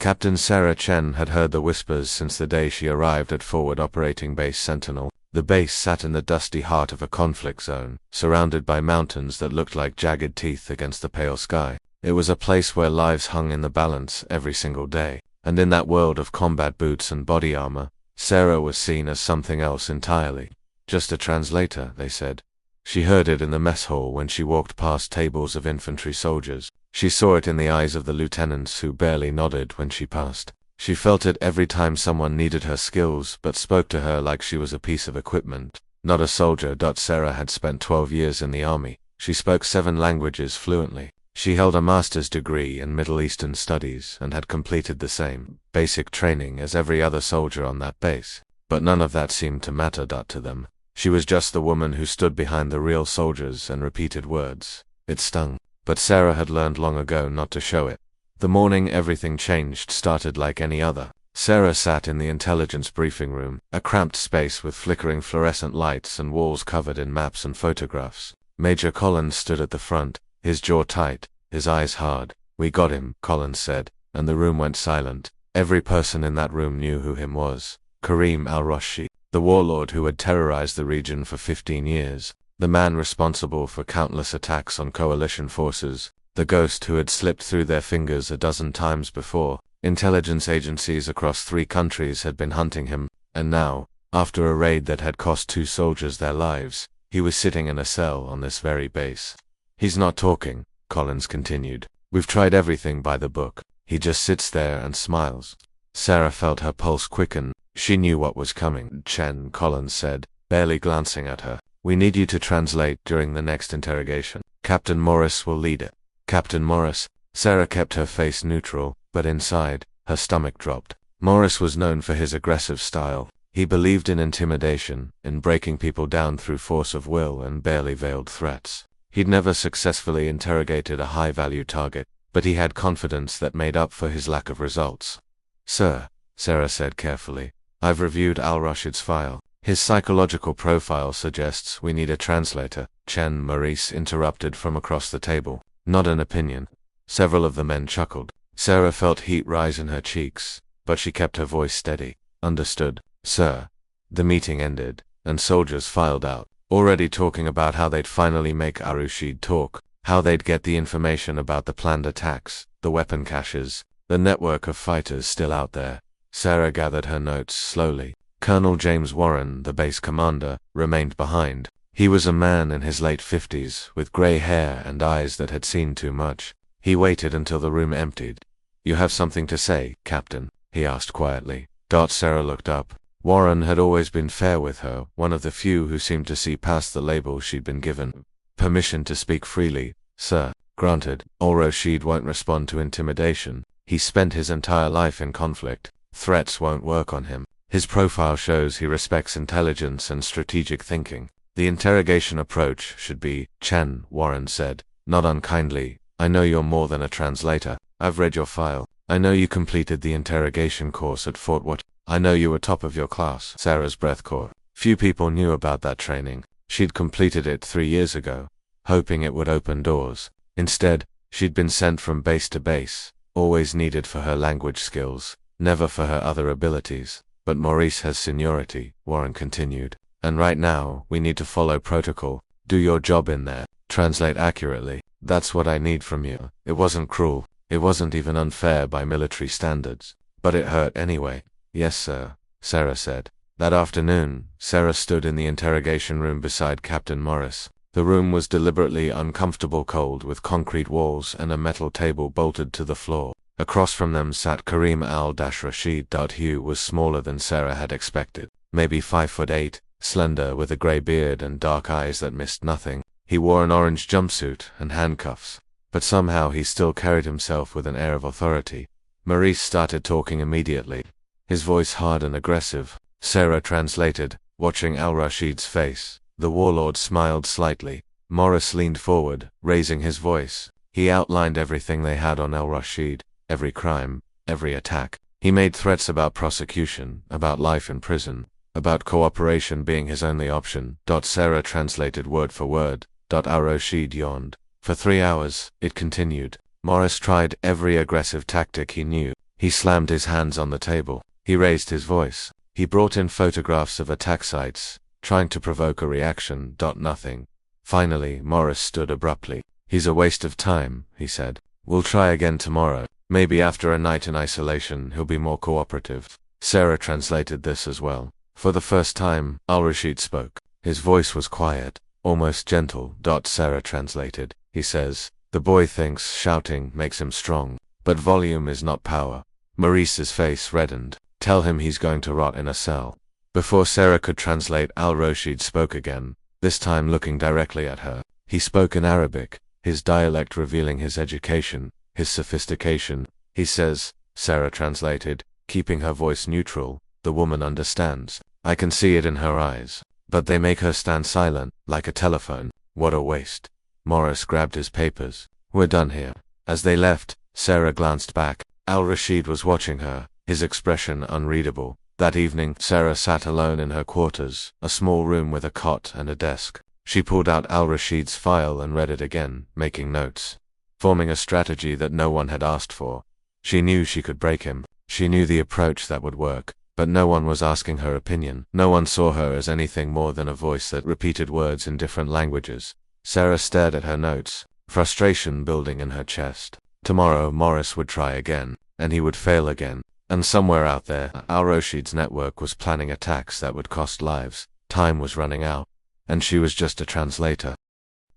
Captain Sarah Chen had heard the whispers since the day she arrived at Forward Operating Base Sentinel. The base sat in the dusty heart of a conflict zone, surrounded by mountains that looked like jagged teeth against the pale sky. It was a place where lives hung in the balance every single day, and in that world of combat boots and body armor, Sarah was seen as something else entirely. Just a translator, they said. She heard it in the mess hall when she walked past tables of infantry soldiers. She saw it in the eyes of the lieutenants who barely nodded when she passed. She felt it every time someone needed her skills but spoke to her like she was a piece of equipment, not a soldier. Sarah had spent 12 years in the army. She spoke 7 languages fluently. She held a master's degree in Middle Eastern studies and had completed the same basic training as every other soldier on that base. But none of that seemed to matter to them. She was just the woman who stood behind the real soldiers and repeated words. It stung, but Sarah had learned long ago not to show it. The morning everything changed started like any other. Sarah sat in the intelligence briefing room, a cramped space with flickering fluorescent lights and walls covered in maps and photographs. Major Collins stood at the front, his jaw tight, his eyes hard. "We got him," Collins said, and the room went silent. Every person in that room knew who him was. Karim al-Rashid, the warlord who had terrorized the region for 15 years, the man responsible for countless attacks on coalition forces, the ghost who had slipped through their fingers a dozen times before. Intelligence agencies across 3 countries had been hunting him, and now, after a raid that had cost 2 soldiers their lives, he was sitting in a cell on this very base. "He's not talking," Collins continued. "We've tried everything by the book. He just sits there and smiles." Sarah felt her pulse quicken. She knew what was coming. "Chen," Collins said, barely glancing at her, "we need you to translate during the next interrogation. Captain Morris will lead it." Captain Morris? Sarah kept her face neutral, but inside, her stomach dropped. Morris was known for his aggressive style. He believed in intimidation, in breaking people down through force of will and barely veiled threats. He'd never successfully interrogated a high-value target, but he had confidence that made up for his lack of results. "Sir," Sarah said carefully, "I've reviewed al-Rashid's file. His psychological profile suggests we need a translator." Chen Maurice interrupted from across the table. "Not an opinion." Several of the men chuckled. Sarah felt heat rise in her cheeks, but she kept her voice steady. "Understood, sir." The meeting ended, and soldiers filed out, already talking about how they'd finally make al-Rashid talk, how they'd get the information about the planned attacks, the weapon caches, the network of fighters still out there. Sarah gathered her notes slowly. Colonel James Warren, the base commander, remained behind. He was a man in his late 50s, with gray hair and eyes that had seen too much. He waited until the room emptied. "You have something to say, Captain?" he asked quietly. Sarah looked up. Warren had always been fair with her, one of the few who seemed to see past the label she'd been given. "Permission to speak freely, sir." "Granted. Al-Rashid won't respond to intimidation. He spent his entire life in conflict. Threats won't work on him. His profile shows he respects intelligence and strategic thinking. The interrogation approach should be," Chen, Warren said, not unkindly, "I know you're more than a translator. I've read your file. I know you completed the interrogation course at Fort What. I know you were top of your class." Sarah's breath caught. Few people knew about that training. She'd completed it 3 years ago, hoping it would open doors. Instead, she'd been sent from base to base, always needed for her language skills, never for her other abilities. "But Maurice has seniority," Warren continued. "And right now, we need to follow protocol. Do your job in there. Translate accurately. That's what I need from you." It wasn't cruel. It wasn't even unfair by military standards. But it hurt anyway. "Yes, sir," Sarah said. That afternoon, Sarah stood in the interrogation room beside Captain Morris. The room was deliberately uncomfortable cold with concrete walls and a metal table bolted to the floor. Across from them sat Karim al-Rashid. He was smaller than Sarah had expected, maybe 5'8", slender with a gray beard and dark eyes that missed nothing. He wore an orange jumpsuit and handcuffs, but somehow he still carried himself with an air of authority. Maurice started talking immediately, his voice hard and aggressive. Sarah translated, watching al-Rashid's face. The warlord smiled slightly. Morris leaned forward, raising his voice. He outlined everything they had on al-Rashid, every crime, every attack. He made threats about prosecution, about life in prison, about cooperation being his only option. Sarah translated word for word. Al-Rashid yawned. For 3 hours, it continued. Morris tried every aggressive tactic he knew. He slammed his hands on the table. He raised his voice. He brought in photographs of attack sites, trying to provoke a reaction. Nothing. Finally, Morris stood abruptly. "He's a waste of time," he said. "We'll try again tomorrow. Maybe after a night in isolation, he'll be more cooperative." Sarah translated this as well. For the first time, Al-Rashid spoke. His voice was quiet, almost gentle. Sarah translated. He says, "The boy thinks shouting makes him strong, but volume is not power." Maurice's face reddened. "Tell him he's going to rot in a cell." Before Sarah could translate, Al-Rashid spoke again, this time looking directly at her. He spoke in Arabic, his dialect revealing his education, his sophistication. He says, Sarah translated, keeping her voice neutral, "The woman understands. I can see it in her eyes. But they make her stand silent, like a telephone. What a waste." Morris grabbed his papers. "We're done here." As they left, Sarah glanced back. Al-Rashid was watching her, his expression unreadable. That evening, Sarah sat alone in her quarters, a small room with a cot and a desk. She pulled out Al-Rashid's file and read it again, making notes, forming a strategy that no one had asked for. She knew she could break him. She knew the approach that would work, but no one was asking her opinion. No one saw her as anything more than a voice that repeated words in different languages. Sarah stared at her notes, frustration building in her chest. Tomorrow Morris would try again, and he would fail again. And somewhere out there, Al-Rashid's network was planning attacks that would cost lives. Time was running out, and she was just a translator.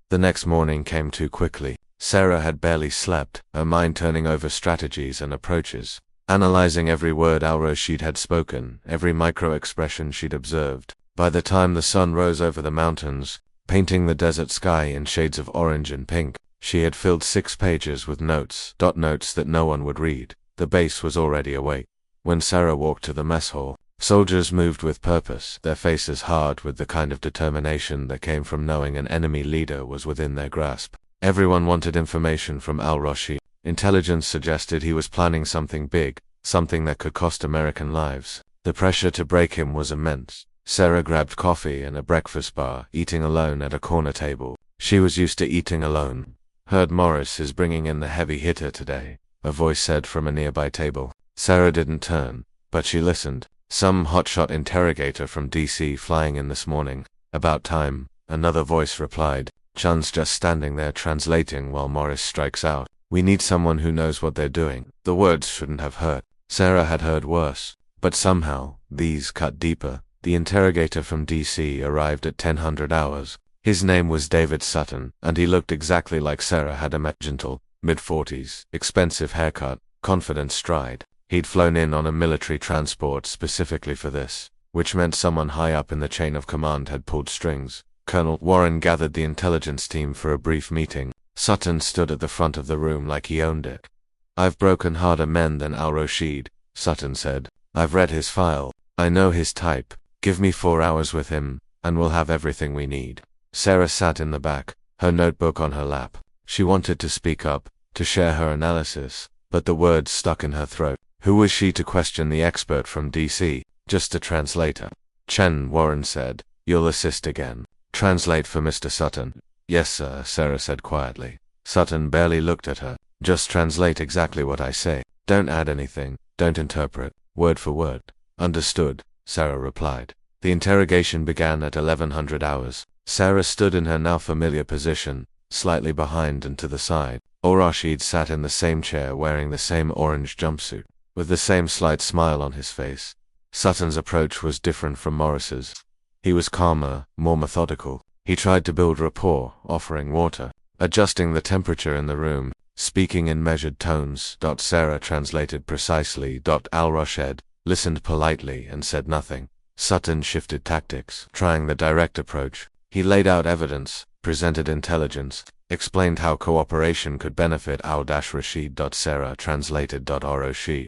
The next morning came too quickly. Sarah had barely slept, her mind turning over strategies and approaches, analyzing every word Al-Rashid had spoken, every micro-expression she'd observed. By the time the sun rose over the mountains, painting the desert sky in shades of orange and pink, she had filled 6 pages with notes. Notes that no one would read. The base was already awake. When Sarah walked to the mess hall, soldiers moved with purpose, their faces hard with the kind of determination that came from knowing an enemy leader was within their grasp. Everyone wanted information from Al-Rashid. Intelligence suggested he was planning something big, something that could cost American lives. The pressure to break him was immense. Sarah grabbed coffee and a breakfast bar, eating alone at a corner table. She was used to eating alone. "Heard Morris is bringing in the heavy hitter today," a voice said from a nearby table. Sarah didn't turn, but she listened. "Some hotshot interrogator from DC flying in this morning. About time," another voice replied. "Chun's just standing there translating while Morris strikes out. We need someone who knows what they're doing." The words shouldn't have hurt. Sarah had heard worse, but somehow, these cut deeper. The interrogator from DC arrived at 1000 hours. His name was David Sutton, and he looked exactly like Sarah had met. Gentle, mid-40s, expensive haircut, confident stride. He'd flown in on a military transport specifically for this, which meant someone high up in the chain of command had pulled strings. Colonel Warren gathered the intelligence team for a brief meeting. Sutton stood at the front of the room like he owned it. "I've broken harder men than Al-Rashid," Sutton said. "I've read his file. I know his type. Give me 4 hours with him, and we'll have everything we need." Sarah sat in the back, her notebook on her lap. She wanted to speak up, to share her analysis, but the words stuck in her throat. Who was she to question the expert from DC? Just a translator. "Chen," Warren said, "you'll assist again. Translate for Mr. Sutton." "Yes, sir," Sarah said quietly. Sutton barely looked at her. "Just translate exactly what I say. Don't add anything. Don't interpret. Word for word." "Understood," Sarah replied. The interrogation began at 1100 hours. Sarah stood in her now familiar position, slightly behind and to the side. Al-Rashid sat in the same chair wearing the same orange jumpsuit, with the same slight smile on his face. Sutton's approach was different from Morris's. He was calmer, more methodical. He tried to build rapport, offering water, adjusting the temperature in the room, speaking in measured tones. Sarah translated precisely. Al-Rashid listened politely and said nothing. Sutton shifted tactics, trying the direct approach. He laid out evidence, presented intelligence, explained how cooperation could benefit Al-Rashid. Sarah translated. Al-Rashid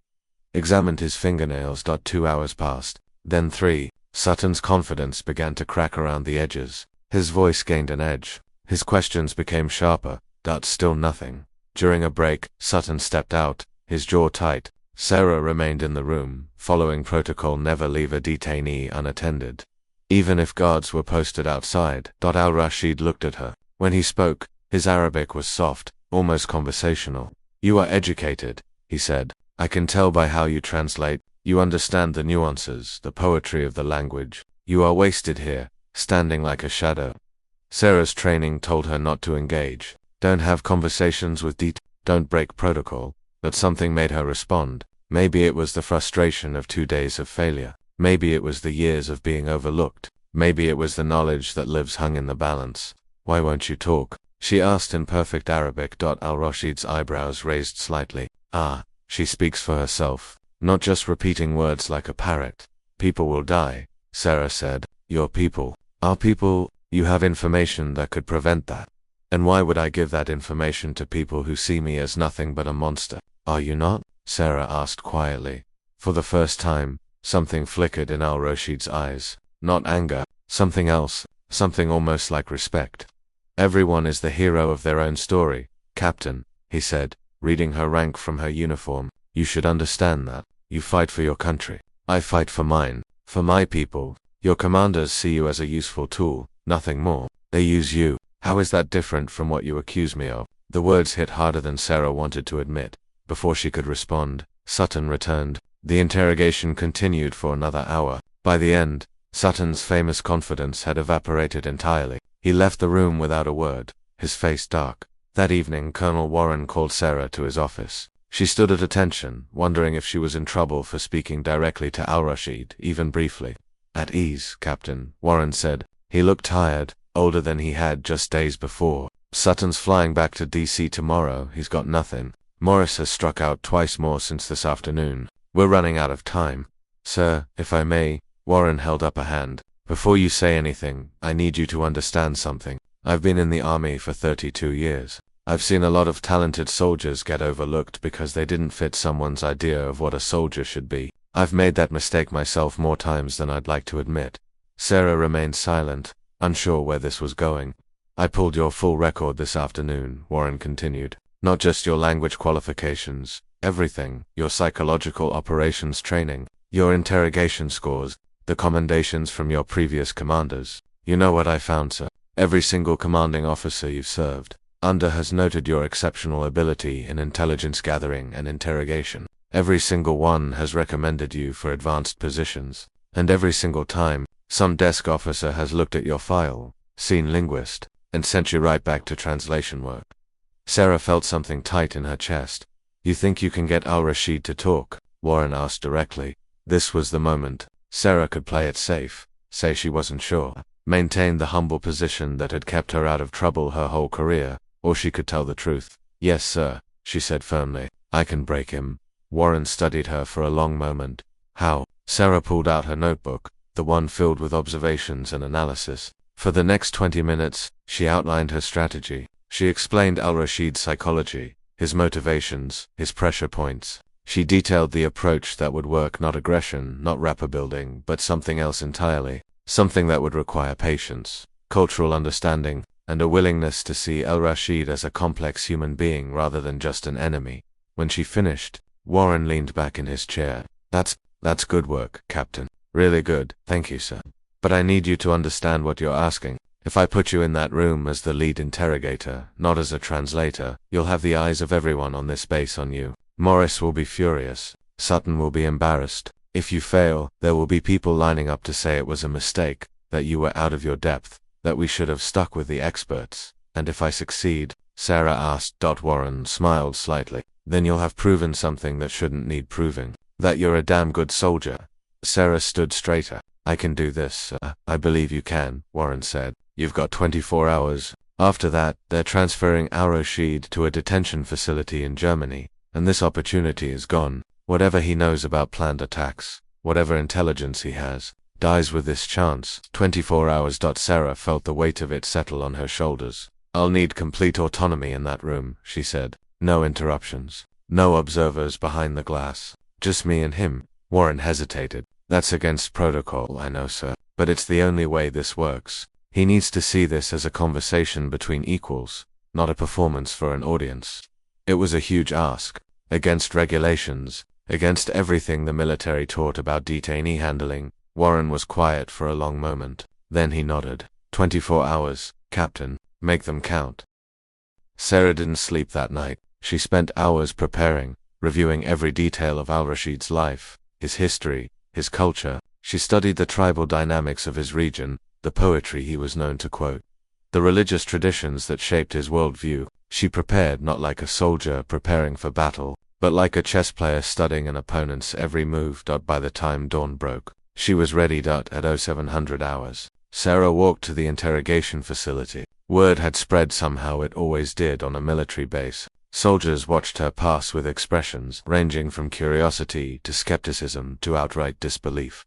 examined his fingernails. 2 hours passed, then 3. Sutton's confidence began to crack around the edges. His voice gained an edge. His questions became sharper. Still nothing. During a break, Sutton stepped out, his jaw tight. Sarah remained in the room, following protocol: never leave a detainee unattended, even if guards were posted outside. Al-Rashid looked at her. When he spoke, his Arabic was soft, almost conversational. "You are educated," he said. I can tell by how you translate. You understand the nuances, the poetry of the language. You are wasted here, standing like a shadow. Sarah's training told her not to engage. Don't have conversations with don't break protocol. But something made her respond. Maybe it was the frustration of 2 days of failure. Maybe it was the years of being overlooked. Maybe it was the knowledge that lives hung in the balance. Why won't you talk? She asked in perfect Arabic. Al-Rashid's eyebrows raised slightly. She speaks for herself, not just repeating words like a parrot. People will die, Sarah said. Your people. Our people. You have information that could prevent that. And why would I give that information to people who see me as nothing but a monster? Are you not? Sarah asked quietly. For the first time, something flickered in Al-Rashid's eyes. Not anger, something else, something almost like respect. Everyone is the hero of their own story, Captain, he said, reading her rank from her uniform. You should understand that. You fight for your country. I fight for mine, for my people. Your commanders see you as a useful tool, nothing more. They use you. How is that different from what you accuse me of? The words hit harder than Sarah wanted to admit. Before she could respond, Sutton returned. The interrogation continued for another hour. By the end, Sutton's famous confidence had evaporated entirely. He left the room without a word, his face dark. That evening, Colonel Warren called Sarah to his office. She stood at attention, wondering if she was in trouble for speaking directly to Al-Rashid, even briefly. At ease, Captain, Warren said. He looked tired, older than he had just days before. Sutton's flying back to DC tomorrow. He's got nothing. Morris has struck out twice more since this afternoon. We're running out of time. Sir, if I may, Warren held up a hand. Before you say anything, I need you to understand something. I've been in the army for 32 years. I've seen a lot of talented soldiers get overlooked because they didn't fit someone's idea of what a soldier should be. I've made that mistake myself more times than I'd like to admit. Sarah remained silent, unsure where this was going. I pulled your full record this afternoon, Warren continued. Not just your language qualifications, everything, your psychological operations training, your interrogation scores, the commendations from your previous commanders. You know what I found, sir? Every single commanding officer you've served under has noted your exceptional ability in intelligence gathering and interrogation. Every single one has recommended you for advanced positions. And every single time, some desk officer has looked at your file, seen linguist, and sent you right back to translation work. Sarah felt something tight in her chest. You think you can get Al-Rashid to talk? Warren asked directly. This was the moment. Sarah could play it safe, say she wasn't sure, maintain the humble position that had kept her out of trouble her whole career, or she could tell the truth. Yes, sir, she said firmly. I can break him. Warren studied her for a long moment. How? Sarah pulled out her notebook, the one filled with observations and analysis. For the next 20 minutes, she outlined her strategy. She explained Al-Rashid's psychology, his motivations, his pressure points. She detailed the approach that would work, not aggression, not rapport building, but something else entirely. Something that would require patience, cultural understanding, and a willingness to see Al-Rashid as a complex human being rather than just an enemy. When she finished, Warren leaned back in his chair. That's good work, Captain. Really good, thank you, sir. But I need you to understand what you're asking. If I put you in that room as the lead interrogator, not as a translator, you'll have the eyes of everyone on this base on you. Morris will be furious. Sutton will be embarrassed. If you fail, there will be people lining up to say it was a mistake, that you were out of your depth, that we should have stuck with the experts. And if I succeed, Sarah asked. Warren smiled slightly. Then you'll have proven something that shouldn't need proving. That you're a damn good soldier. Sarah stood straighter. I can do this, sir. I believe you can, Warren said. You've got 24 hours. After that, they're transferring Al-Rashid to a detention facility in Germany, and this opportunity is gone. Whatever he knows about planned attacks, whatever intelligence he has, dies with this chance. 24 hours. Sarah felt the weight of it settle on her shoulders. I'll need complete autonomy in that room, she said. No interruptions. No observers behind the glass. Just me and him. Warren hesitated. That's against protocol, I know, sir, but it's the only way this works. He needs to see this as a conversation between equals, not a performance for an audience. It was a huge ask, against regulations, against everything the military taught about detainee handling. Warren was quiet for a long moment. Then he nodded. 24 hours, Captain. Make them count. Sarah didn't sleep that night. She spent hours preparing, reviewing every detail of al-Rashid's life, his history, his culture. She studied the tribal dynamics of his region, the poetry he was known to quote, the religious traditions that shaped his worldview. She prepared not like a soldier preparing for battle, but like a chess player studying an opponent's every move. By the time dawn broke, she was ready. At 0700 hours, Sarah walked to the interrogation facility. Word had spread somehow, it always did on a military base. Soldiers watched her pass with expressions ranging from curiosity to skepticism to outright disbelief.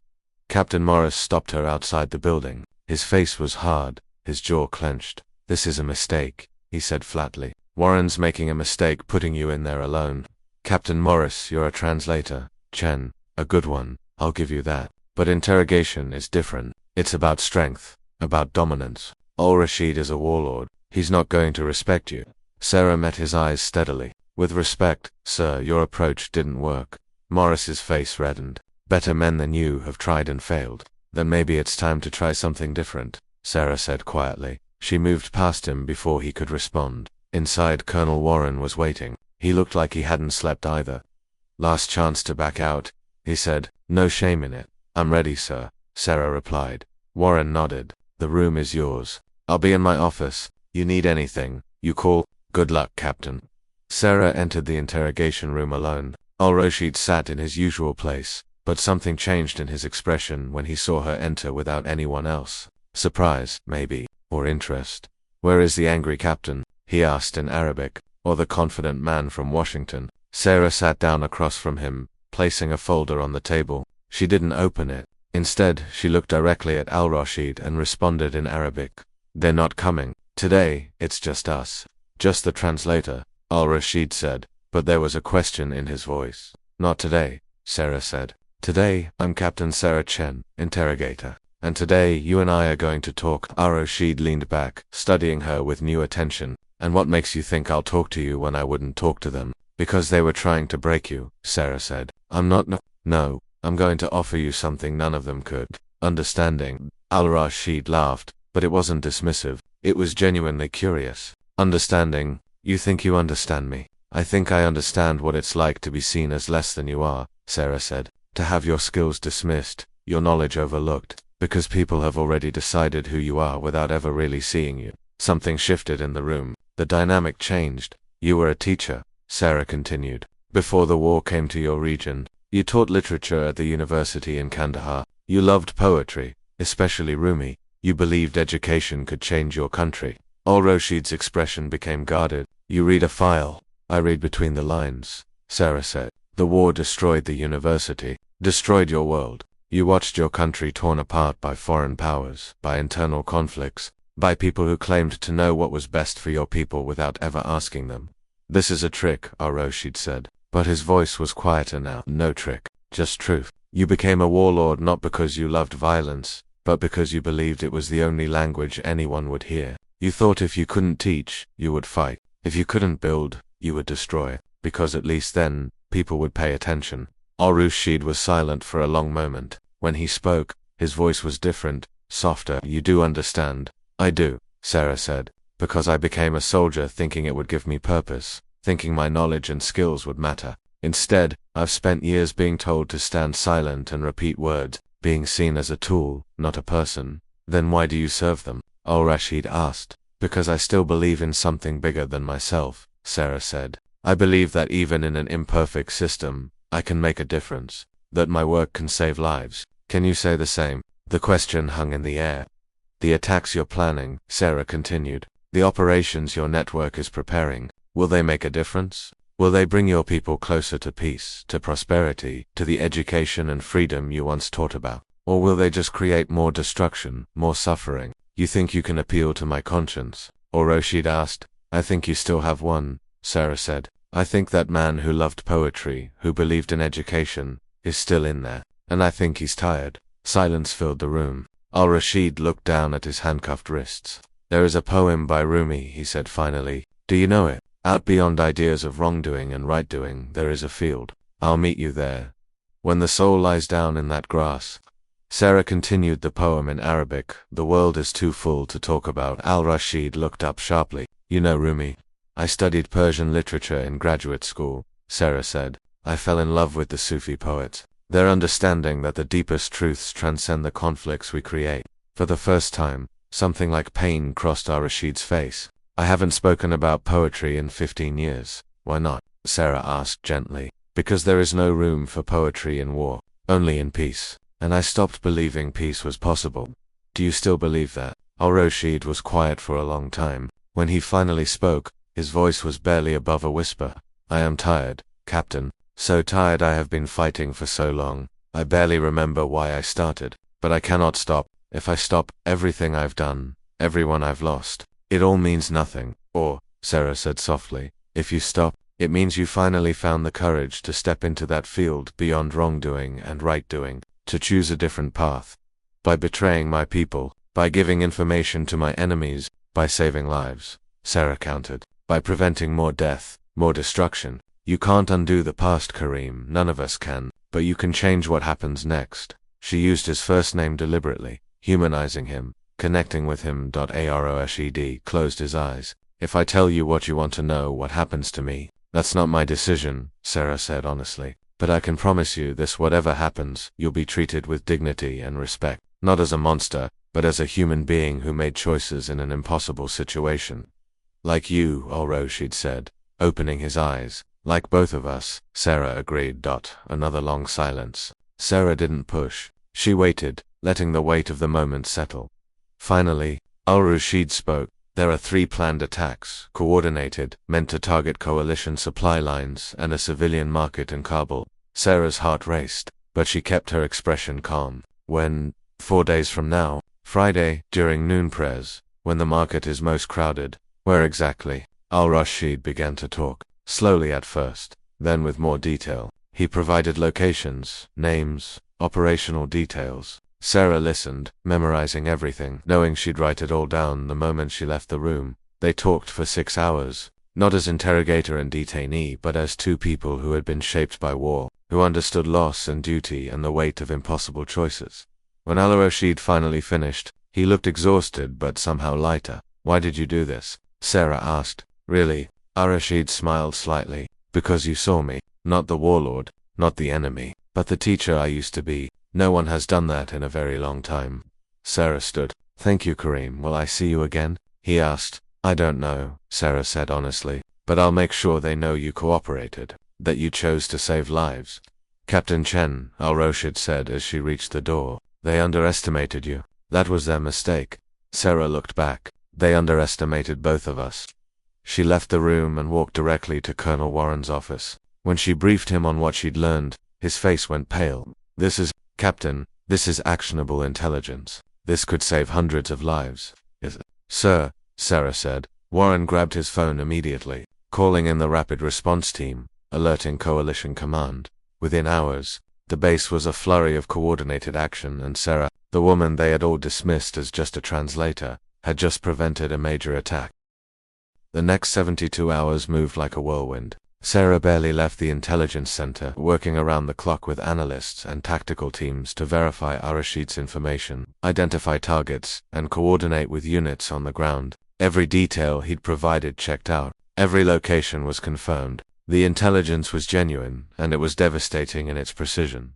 Captain Morris stopped her outside the building. His face was hard, his jaw clenched. "This is a mistake," he said flatly. "Warren's making a mistake putting you in there alone. Captain Morris, you're a translator, Chen, a good one, I'll give you that. But interrogation is different. It's about strength, about dominance. Al-Rashid is a warlord. He's not going to respect you." Sarah met his eyes steadily. "With respect, sir, your approach didn't work." Morris's face reddened. "Better men than you have tried and failed. Then maybe it's time to try something different," Sarah said quietly. She moved past him before he could respond. Inside, Colonel Warren was waiting. He looked like he hadn't slept either. "Last chance to back out," he said. "No shame in it." "I'm ready, sir," Sarah replied. Warren nodded. "The room is yours. I'll be in my office. You need anything, you call." "Good luck, Captain." Sarah entered the interrogation room alone. Al-Rashid sat in his usual place, but something changed in his expression when he saw her enter without anyone else. Surprise, maybe, or interest. "Where is the angry captain?" he asked in Arabic, or the confident man from Washington. Sarah sat down across from him, placing a folder on the table. She didn't open it. Instead, she looked directly at al-Rashid and responded in Arabic. "They're not coming. Today, it's just us. Just the translator," al-Rashid said, but there was a question in his voice. "Not today," Sarah said. "Today, I'm Captain Sarah Chen, interrogator. And today, you and I are going to talk." Al-Rashid leaned back, studying her with new attention. "And what makes you think I'll talk to you when I wouldn't talk to them?" "Because they were trying to break you," Sarah said. "I'm not No, I'm going to offer you something none of them could." "Understanding." Al-Rashid laughed, but it wasn't dismissive. It was genuinely curious. "Understanding? You think you understand me?" "I think I understand what it's like to be seen as less than you are," Sarah said. "To have your skills dismissed, your knowledge overlooked, because people have already decided who you are without ever really seeing you." Something shifted in the room. The dynamic changed. "You were a teacher," Sarah continued. "Before the war came to your region, you taught literature at the university in Kandahar. You loved poetry, especially Rumi. You believed education could change your country." Al-Rashid's expression became guarded. "You read a file. I read between the lines," Sarah said. "The war destroyed the university, destroyed your world. You watched your country torn apart by foreign powers, by internal conflicts, by people who claimed to know what was best for your people without ever asking them." "This is a trick," Al-Rashid said, but his voice was quieter now. "No trick, just truth. You became a warlord not because you loved violence, but because you believed it was the only language anyone would hear. You thought if you couldn't teach, you would fight. If you couldn't build, you would destroy, because at least then, people would pay attention." Al-Rashid was silent for a long moment. When he spoke, his voice was different, softer. "You do understand?" "I do," Sarah said, "because I became a soldier thinking it would give me purpose, thinking my knowledge and skills would matter. Instead, I've spent years being told to stand silent and repeat words, being seen as a tool, not a person." "Then why do you serve them?" Al-Rashid asked. "Because I still believe in something bigger than myself," Sarah said. "I believe that even in an imperfect system, I can make a difference, that my work can save lives. Can you say the same?" The question hung in the air. "The attacks you're planning," Sarah continued, "the operations your network is preparing, will they make a difference? Will they bring your people closer to peace, to prosperity, to the education and freedom you once taught about? Or will they just create more destruction, more suffering?" "You think you can appeal to my conscience?" Al-Rashid asked. "I think you still have one," Sarah said. "I think that man who loved poetry, who believed in education, is still in there. And I think he's tired." Silence filled the room. Al-Rashid looked down at his handcuffed wrists. "There is a poem by Rumi," he said finally. "Do you know it? Out beyond ideas of wrongdoing and right-doing, there is a field. I'll meet you there. When the soul lies down in that grass." Sarah continued the poem in Arabic. "The world is too full to talk about." Al-Rashid looked up sharply. "You know Rumi?" "I studied Persian literature in graduate school," Sarah said. I fell in love with the Sufi poets. Their understanding that the deepest truths transcend the conflicts we create. For the first time, something like pain crossed Rashid's face. I haven't spoken about poetry in 15 years. Why not? Sarah asked gently. Because there is no room for poetry in war, only in peace. And I stopped believing peace was possible. Do you still believe that? Al-Rashid was quiet for a long time. When he finally spoke, his voice was barely above a whisper. I am tired, Captain. So tired. I have been fighting for so long. I barely remember why I started. But I cannot stop. If I stop, everything I've done, everyone I've lost, it all means nothing. Or, Sarah said softly, if you stop, it means you finally found the courage to step into that field beyond wrongdoing and right-doing, to choose a different path. By betraying my people, by giving information to my enemies, by saving lives, Sarah countered, by preventing more death, more destruction. You can't undo the past, Kareem, none of us can, but you can change what happens next. She used his first name deliberately, humanizing him, connecting with him. Rashid closed his eyes. If I tell you what you want to know, what happens to me, that's not my decision, Sarah said honestly. But I can promise you this: whatever happens, you'll be treated with dignity and respect, not as a monster, but as a human being who made choices in an impossible situation. Like you, Al-Rashid said, opening his eyes. Like both of us, Sarah agreed. Another long silence. Sarah didn't push. She waited, letting the weight of the moment settle. Finally, Al-Rashid spoke. There are 3 planned attacks, coordinated, meant to target coalition supply lines and a civilian market in Kabul. Sarah's heart raced, but she kept her expression calm. When? 4 days from now, Friday, during noon prayers, when the market is most crowded. Where exactly? Al-Rashid began to talk, slowly at first, then with more detail. He provided locations, names, operational details. Sarah listened, memorizing everything, knowing she'd write it all down the moment she left the room. They talked for 6 hours, not as interrogator and detainee, but as 2 people who had been shaped by war, who understood loss and duty and the weight of impossible choices. When Al-Rashid finally finished, he looked exhausted but somehow lighter. Why did you do this? Sarah asked. Really? Al-Rashid smiled slightly. Because you saw me, not the warlord, not the enemy, but the teacher I used to be. No one has done that in a very long time. Sarah stood. Thank you, Kareem. Will I see you again? He asked. I don't know, Sarah said honestly, but I'll make sure they know you cooperated, that you chose to save lives. Captain Chen, Al-Rashid said as she reached the door. They underestimated you. That was their mistake. Sarah looked back. They underestimated both of us. She left the room and walked directly to Colonel Warren's office. When she briefed him on what she'd learned, his face went pale. Captain, this is actionable intelligence. This could save hundreds of lives. Is it? Sir, Sarah said. Warren grabbed his phone immediately, calling in the rapid response team, alerting Coalition Command. Within hours, the base was a flurry of coordinated action, and Sarah, the woman they had all dismissed as just a translator, had just prevented a major attack. The next 72 hours moved like a whirlwind. Sarah barely left the intelligence center, working around the clock with analysts and tactical teams to verify Al-Rashid's information, identify targets, and coordinate with units on the ground. Every detail he'd provided checked out. Every location was confirmed. The intelligence was genuine, and it was devastating in its precision.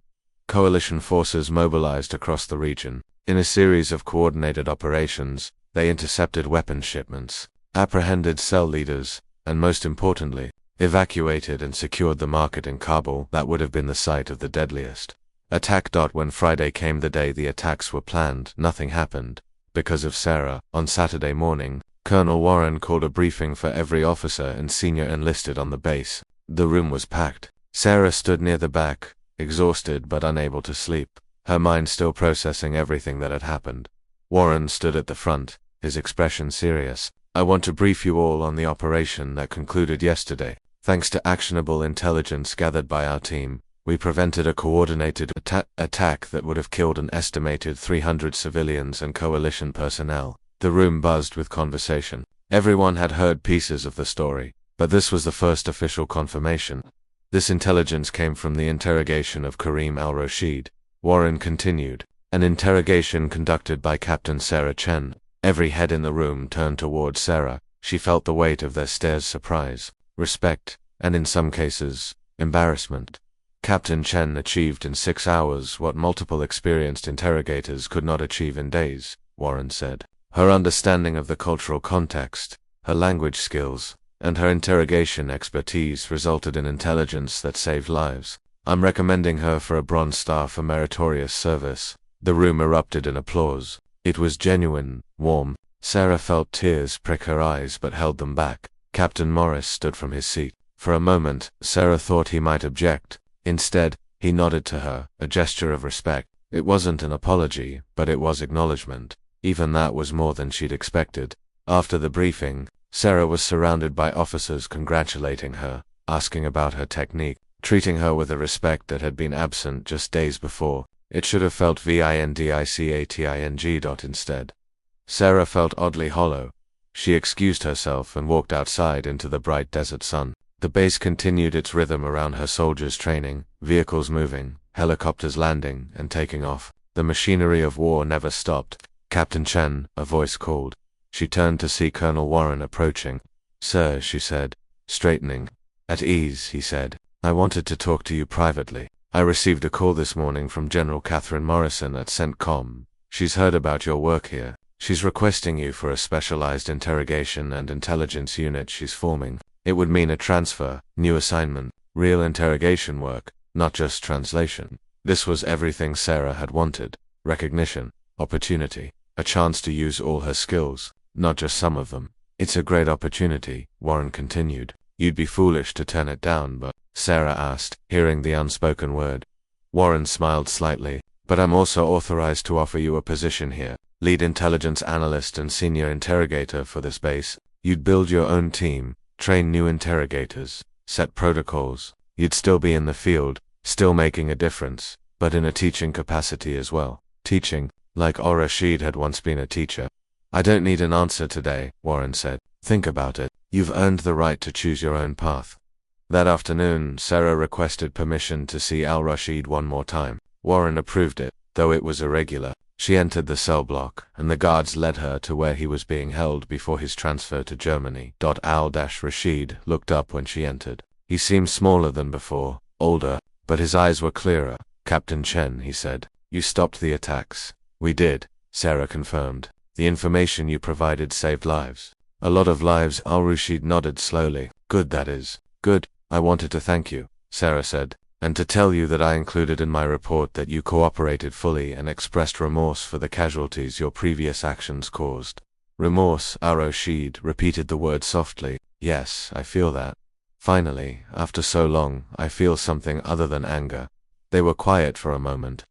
Coalition forces mobilized across the region. In a series of coordinated operations, they intercepted weapons shipments, apprehended cell leaders, and most importantly, evacuated and secured the market in Kabul that would have been the site of the deadliest attack. When Friday came, the day the attacks were planned, nothing happened. Because of Sarah, on Saturday morning, Colonel Warren called a briefing for every officer and senior enlisted on the base. The room was packed. Sarah stood near the back, exhausted but unable to sleep, her mind still processing everything that had happened. Warren stood at the front, his expression serious. I want to brief you all on the operation that concluded yesterday. Thanks to actionable intelligence gathered by our team, we prevented a coordinated attack that would have killed an estimated 300 civilians and coalition personnel. The room buzzed with conversation. Everyone had heard pieces of the story, but this was the first official confirmation. This intelligence came from the interrogation of Kareem Al-Rashid. Warren continued. An interrogation conducted by Captain Sarah Chen. Every head in the room turned towards Sarah. She felt the weight of their stares: surprise, respect, and in some cases, Embarrassment. Captain Chen achieved in 6 hours what multiple experienced interrogators could not achieve in days, Warren said. Her understanding of the cultural context, her language skills, and her interrogation expertise resulted in intelligence that saved lives. I'm recommending her for a Bronze Star for meritorious service. The room erupted in applause. It was genuine, warm. Sarah felt tears prick her eyes but held them back. Captain Morris stood from his seat. For a moment, Sarah thought he might object. Instead, he nodded to her, a gesture of respect. It wasn't an apology, but it was acknowledgement. Even that was more than she'd expected. After the briefing, Sarah was surrounded by officers congratulating her, asking about her technique, treating her with a respect that had been absent just days before. It should have felt vindicating. Instead. Sarah felt oddly hollow. She excused herself and walked outside into the bright desert sun. The base continued its rhythm around her soldiers training, vehicles moving, helicopters landing and taking off. The machinery of war never stopped. Captain Chen, a voice called. She turned to see Colonel Warren approaching. Sir, she said, straightening. At ease, he said. I wanted to talk to you privately. I received a call this morning from General Catherine Morrison at CENTCOM. She's heard about your work here. She's requesting you for a specialized interrogation and intelligence unit she's forming. It would mean a transfer, new assignment, real interrogation work, not just translation. This was everything Sarah had wanted. Recognition, opportunity, a chance to use all her skills, not just some of them. It's a great opportunity, Warren continued. You'd be foolish to turn it down, but, Sarah asked, hearing the unspoken word. Warren smiled slightly. But I'm also authorized to offer you a position here, lead intelligence analyst and senior interrogator for this base. You'd build your own team, train new interrogators, set protocols. You'd still be in the field, still making a difference, but in a teaching capacity as well. Teaching, like Al-Rashid had once been a teacher. I don't need an answer today, Warren said. Think about it. You've earned the right to choose your own path. That afternoon, Sarah requested permission to see Al-Rashid one more time. Warren approved it, though it was irregular. She entered the cell block, and the guards led her to where he was being held before his transfer to Germany. Al-Rashid looked up when she entered. He seemed smaller than before, older, but his eyes were clearer. Captain Chen, he said, you stopped the attacks. We did, Sarah confirmed. The information you provided saved lives. A lot of lives. Al-Rashid nodded slowly. Good, that is. Good. I wanted to thank you, Sarah said, and to tell you that I included in my report that you cooperated fully and expressed remorse for the casualties your previous actions caused. Remorse, Al-Rashid repeated the word softly. Yes, I feel that. Finally, after so long, I feel something other than anger. They were quiet for a moment.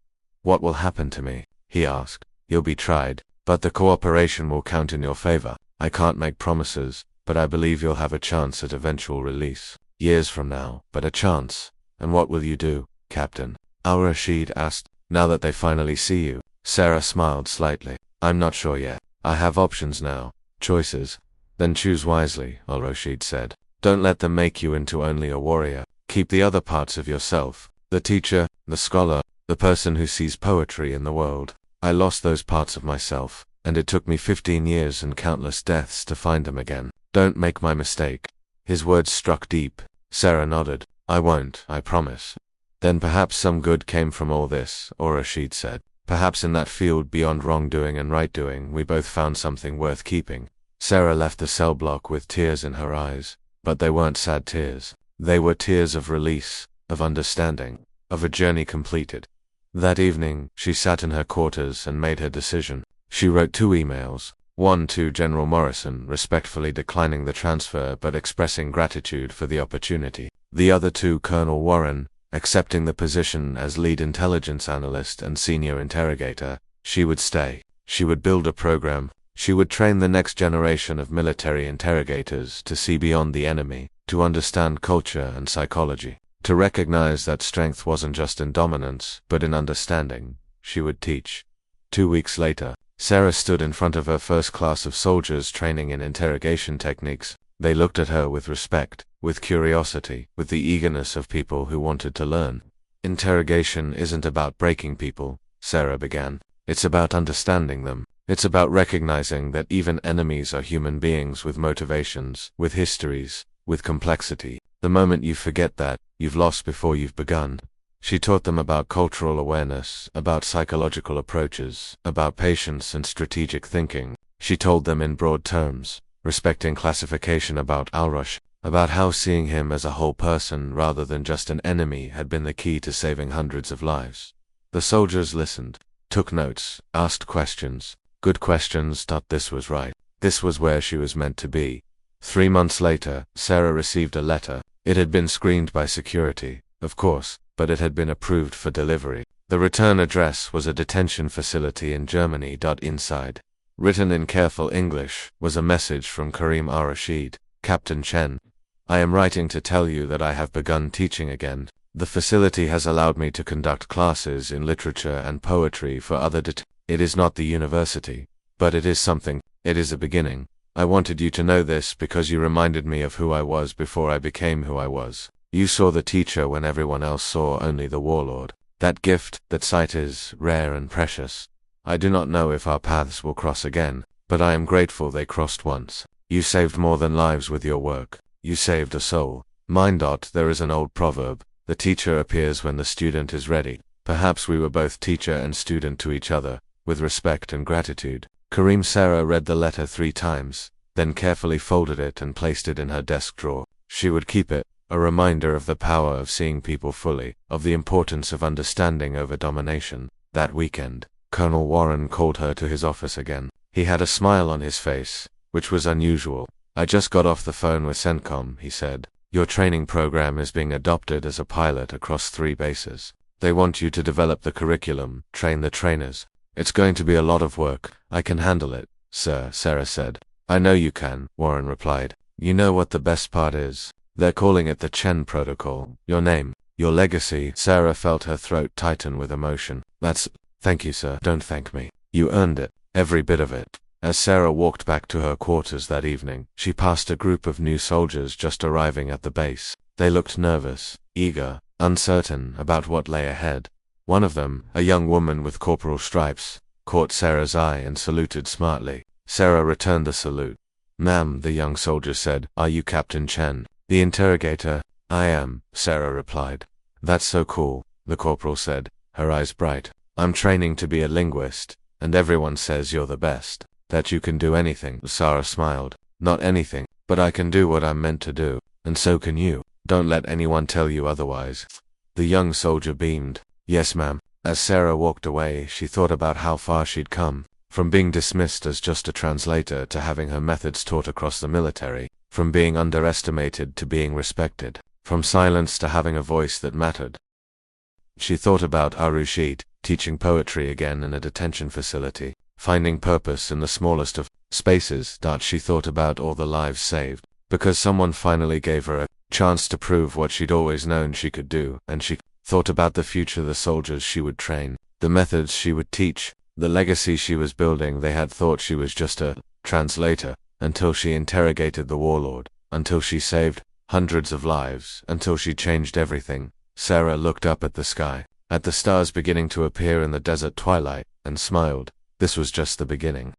What will happen to me? He asked. You'll be tried, but the cooperation will count in your favor. I can't make promises, but I believe you'll have a chance at eventual release. Years from now, but a chance. And what will you do, Captain? Al-Rashid asked. Now that they finally see you. Sarah smiled slightly. I'm not sure yet. I have options now. Choices. Then choose wisely, Al-Rashid said. Don't let them make you into only a warrior. Keep the other parts of yourself. The teacher, the scholar, the person who sees poetry in the world. I lost those parts of myself, and it took me 15 years and countless deaths to find them again. Don't make my mistake. His words struck deep. Sarah nodded. I won't, I promise. Then perhaps some good came from all this, Al-Rashid said. Perhaps in that field beyond wrongdoing and right-doing we both found something worth keeping. Sarah left the cell block with tears in her eyes, but they weren't sad tears. They were tears of release, of understanding, of a journey completed. That evening, she sat in her quarters and made her decision. She wrote 2 emails. One to General Morrison, respectfully declining the transfer but expressing gratitude for the opportunity. The other to Colonel Warren, accepting the position as lead intelligence analyst and senior interrogator. She would stay. She would build a program. She would train the next generation of military interrogators to see beyond the enemy, to understand culture and psychology, to recognize that strength wasn't just in dominance, but in understanding. She would teach. 2 weeks later, Sarah stood in front of her first class of soldiers training in interrogation techniques. They looked at her with respect, with curiosity, with the eagerness of people who wanted to learn. Interrogation isn't about breaking people, Sarah began. It's about understanding them. It's about recognizing that even enemies are human beings with motivations, with histories, with complexity. The moment you forget that, You've lost before you've begun. She taught them about cultural awareness, about psychological approaches, about patience and strategic thinking. She told them in broad terms, respecting classification about Alrush, about how seeing him as a whole person rather than just an enemy had been the key to saving hundreds of lives. The soldiers listened, took notes, asked questions. Good questions. This was right. This was where she was meant to be. 3 months later, Sarah received a letter. It had been screened by security, of course, but it had been approved for delivery. The return address was a detention facility in Germany. Inside, written in careful English, was a message from Karim al-Rashid. Captain Chen, I am writing to tell you that I have begun teaching again. The facility has allowed me to conduct classes in literature and poetry for other It is not the university, but it is something. It is a beginning. I wanted you to know this because you reminded me of who I was before I became who I was. You saw the teacher when everyone else saw only the warlord. That gift, that sight is rare and precious. I do not know if our paths will cross again, but I am grateful they crossed once. You saved more than lives with your work. You saved a soul. Mine. There is an old proverb. The teacher appears when the student is ready. Perhaps we were both teacher and student to each other, with respect and gratitude. Sarah read the letter 3 times, then carefully folded it and placed it in her desk drawer. She would keep it, a reminder of the power of seeing people fully, of the importance of understanding over domination. That weekend, Colonel Warren called her to his office again. He had a smile on his face, which was unusual. I just got off the phone with CENTCOM, he said. Your training program is being adopted as a pilot across 3 bases. They want you to develop the curriculum, train the trainers. It's going to be a lot of work. I can handle it, sir, Sarah said. I know you can, Warren replied. You know what the best part is? They're calling it the Chen Protocol. Your name, your legacy. Sarah felt her throat tighten with emotion. Thank you, sir. Don't thank me. You earned it, every bit of it. As Sarah walked back to her quarters that evening, she passed a group of new soldiers just arriving at the base. They looked nervous, eager, uncertain about what lay ahead. One of them, a young woman with corporal stripes, caught Sarah's eye and saluted smartly. Sarah returned the salute. Ma'am, the young soldier said, are you Captain Chen, the interrogator? I am, Sarah replied. That's so cool, the corporal said, her eyes bright. I'm training to be a linguist, and everyone says you're the best, that you can do anything. Sarah smiled. Not anything, but I can do what I'm meant to do, and so can you. Don't let anyone tell you otherwise. The young soldier beamed. Yes, ma'am. As Sarah walked away, she thought about how far she'd come, from being dismissed as just a translator to having her methods taught across the military, from being underestimated to being respected, from silence to having a voice that mattered. She thought about al-Rashid, teaching poetry again in a detention facility, finding purpose in the smallest of spaces. She thought about all the lives saved, because someone finally gave her a chance to prove what she'd always known she could do, and she thought about the future, the soldiers she would train, the methods she would teach, the legacy she was building. They had thought she was just a translator, until she interrogated the warlord, until she saved hundreds of lives, until she changed everything. Sarah looked up at the sky, at the stars beginning to appear in the desert twilight, and smiled. This was just the beginning.